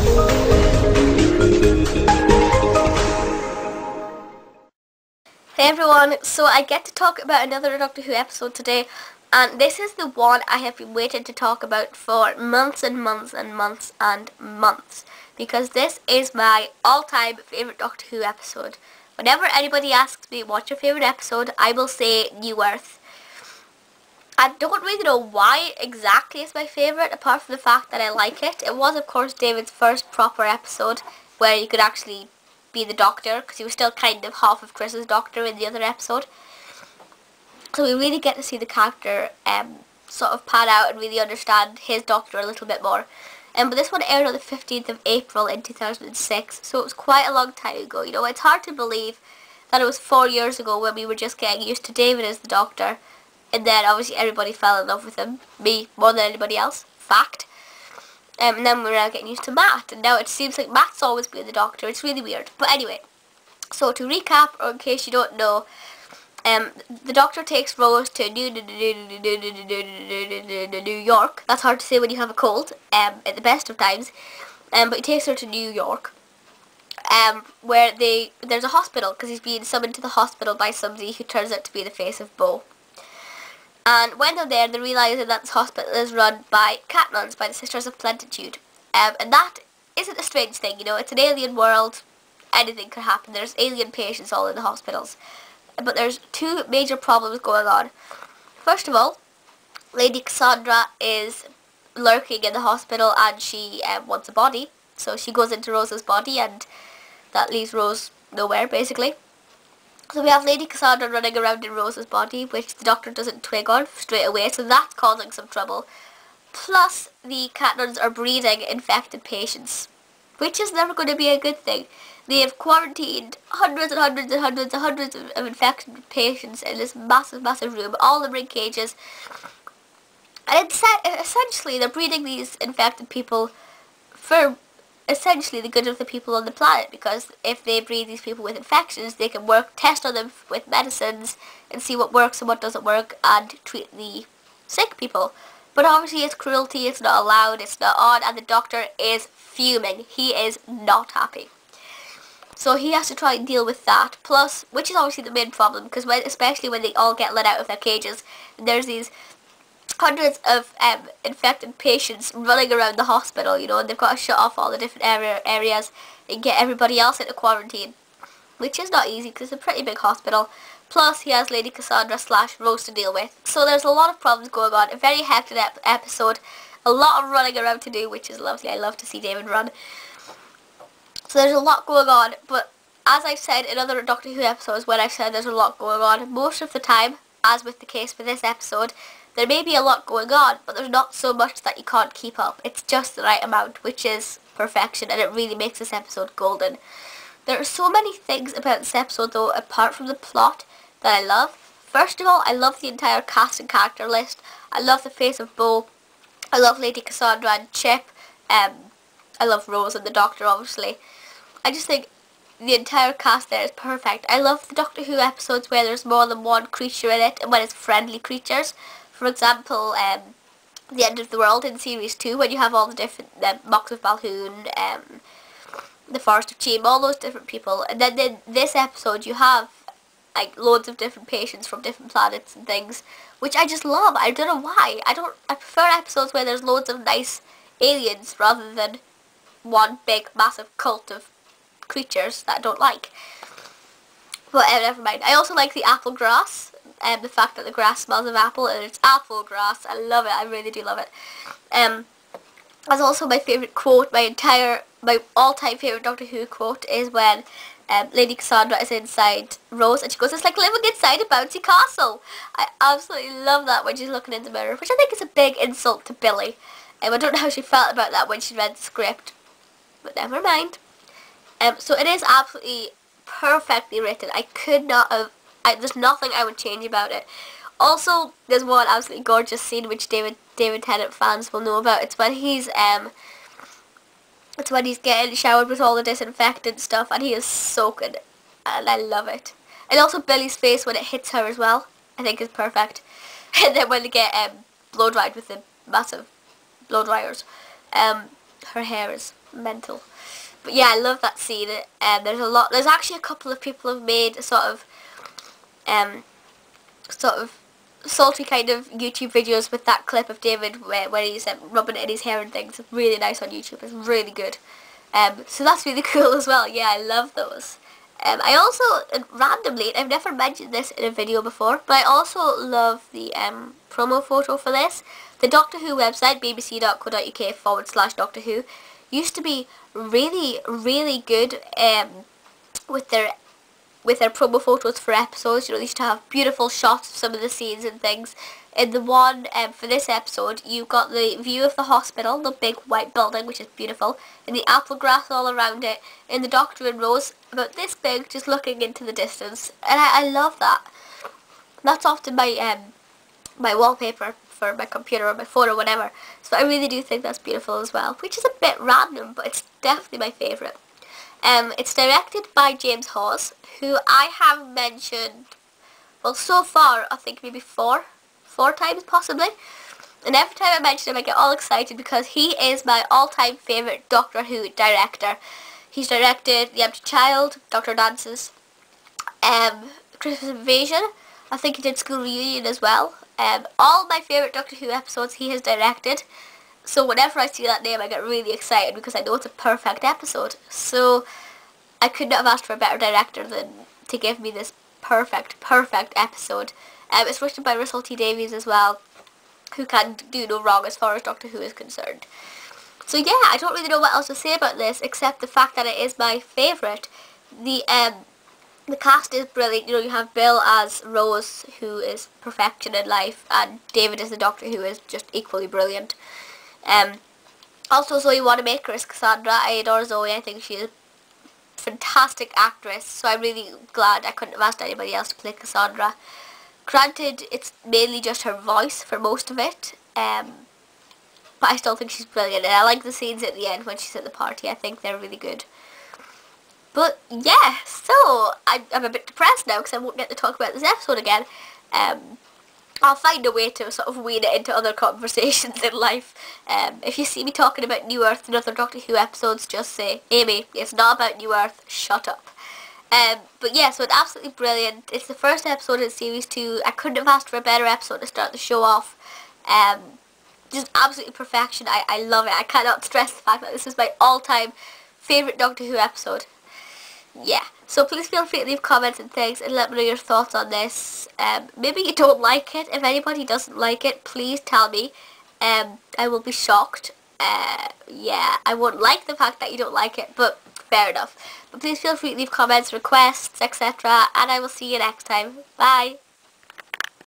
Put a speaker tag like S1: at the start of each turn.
S1: Hey everyone, so I get to talk about another Doctor Who episode today, and this is the one I have been waiting to talk about for months and months and months and months, because this is my all-time favourite Doctor Who episode. Whenever anybody asks me what's your favourite episode, I will say New Earth. I don't really know why exactly it's my favourite, apart from the fact that I like it. It was, of course, David's first proper episode where you could actually be the Doctor, because he was still kind of half of Chris's Doctor in the other episode. So we really get to see the character sort of pan out and really understand his Doctor a little bit more. But this one aired on the 15th of April in 2006, so it was quite a long time ago. You know, it's hard to believe that it was 4 years ago when we were just getting used to David as the Doctor, and then obviously everybody fell in love with him, me more than anybody else, fact. And then we're now getting used to Matt, and now it seems like Matt's always been the Doctor. It's really weird. But anyway, so to recap, or in case you don't know, the Doctor takes Rose to New York. That's hard to say when you have a cold, at the best of times. But he takes her to New York, where there's a hospital, because he's being summoned to the hospital by somebody who turns out to be the face of Bo. And when they're there, they realise that this hospital is run by cat nuns, by the Sisters of Plenitude. And that isn't a strange thing, you know, it's an alien world, anything could happen. There's alien patients all in the hospitals. But there's two major problems going on. First of all, Lady Cassandra is lurking in the hospital and she wants a body. So she goes into Rose's body and that leaves Rose nowhere, basically. So we have Lady Cassandra running around in Rose's body, which the Doctor doesn't twig on straight away, so that's causing some trouble. Plus, the cat nuns are breeding infected patients, which is never going to be a good thing. They have quarantined hundreds and hundreds and hundreds and hundreds of infected patients in this massive, massive room, all of them in cages. And essentially, they're breeding these infected people for essentially the good of the people on the planet, because if they breed these people with infections, they can test on them with medicines and see what works and what doesn't work and treat the sick people. But obviously it's cruelty, it's not allowed, it's not on, and the Doctor is fuming. He is not happy. So he has to try and deal with that, plus, which is obviously the main problem, because especially when they all get let out of their cages, and there's these hundreds of infected patients running around the hospital, you know, and they've got to shut off all the different areas and get everybody else into quarantine, which is not easy because it's a pretty big hospital. Plus, he has Lady Cassandra / Rose to deal with. So there's a lot of problems going on. A very hectic episode. A lot of running around to do, which is lovely. I love to see David run. So there's a lot going on, but as I've said in other Doctor Who episodes, when I've said there's a lot going on, most of the time, as with the case for this episode, there may be a lot going on, but there's not so much that you can't keep up. It's just the right amount, which is perfection, and it really makes this episode golden. There are so many things about this episode, though, apart from the plot, that I love. First of all, I love the entire cast and character list. I love the face of Bo. I love Lady Cassandra and Chip. I love Rose and the Doctor, obviously. I just think the entire cast there is perfect. I love the Doctor Who episodes where there's more than one creature in it, and when it's friendly creatures. For example, The End of the World in Series 2, when you have all the different Mox of Balhoun, the Forest of Cheam, all those different people. And then in this episode you have like loads of different patients from different planets and things, which I just love. I don't know why. I prefer episodes where there's loads of nice aliens rather than one big massive cult of creatures that I don't like. But never mind. I also like the apple grass. The fact that the grass smells of apple and it's apple grass. I love it. I really do love it. That's also my favourite quote. My all-time favourite Doctor Who quote is when Lady Cassandra is inside Rose and she goes, "It's like living inside a bouncy castle." I absolutely love that when she's looking in the mirror, which I think is a big insult to Billie. I don't know how she felt about that when she read the script, but never mind. So it is absolutely perfectly written. I could not have... there's nothing I would change about it. Also, there's one absolutely gorgeous scene which David Tennant fans will know about. It's when he's getting showered with all the disinfectant stuff and he is soaking, and I love it. And also Billie's face when it hits her as well, I think is perfect. And then when they get blow dried with the massive blow dryers, her hair is mental. But yeah, I love that scene. There's actually a couple of people have made a sort of salty kind of YouTube videos with that clip of David where he's rubbing it in his hair and things. It's really nice on YouTube. It's really good. So that's really cool as well. Yeah, I love those. I also, randomly, I've never mentioned this in a video before, but I also love the promo photo for this. The Doctor Who website, bbc.co.uk/Doctor Who, used to be really, really good with their promo photos for episodes. You know, they used to have beautiful shots of some of the scenes and things. In the one for this episode, you got the view of the hospital, the big white building, which is beautiful, and the apple grass all around it, and the Doctor and Rose about this big, just looking into the distance. And I love that. That's often my my wallpaper for my computer or my phone or whatever. So I really do think that's beautiful as well, which is a bit random, but it's definitely my favourite. It's directed by James Hawes, who I have mentioned, well, so far, I think maybe four times possibly. And every time I mention him, I get all excited because he is my all-time favourite Doctor Who director. He's directed The Empty Child, Dr. Dances, Christmas Invasion. I think he did School Reunion as well. All my favourite Doctor Who episodes he has directed. So whenever I see that name, I get really excited because I know it's a perfect episode. So I could not have asked for a better director than to give me this perfect episode. It's written by Russell T Davies as well, who can do no wrong as far as Doctor Who is concerned. So yeah, I don't really know what else to say about this except the fact that it is my favourite. The cast is brilliant. You know, you have Bill as Rose, who is perfection in life, and David as the Doctor, who is just equally brilliant. Also Zoë Wanamaker as Cassandra. I adore Zoe. I think she's a fantastic actress, so I'm really glad I couldn't have asked anybody else to play Cassandra. Granted, it's mainly just her voice for most of it, but I still think she's brilliant, and I like the scenes at the end when she's at the party. I think they're really good. But yeah, so I'm a bit depressed now because I won't get to talk about this episode again. I'll find a way to sort of wean it into other conversations in life. If you see me talking about New Earth and other Doctor Who episodes, just say, Amy, it's not about New Earth, shut up. But yeah, so it's absolutely brilliant. It's the first episode in Series 2. I couldn't have asked for a better episode to start the show off. Just absolutely perfection. I love it. I cannot stress the fact that this is my all-time favourite Doctor Who episode. Yeah, so please feel free to leave comments and things and let me know your thoughts on this. Maybe you don't like it. If anybody doesn't like it, please tell me. I will be shocked. Yeah, I won't like the fact that you don't like it, but fair enough. But please feel free to leave comments, requests, etc. And I will see you next time. Bye!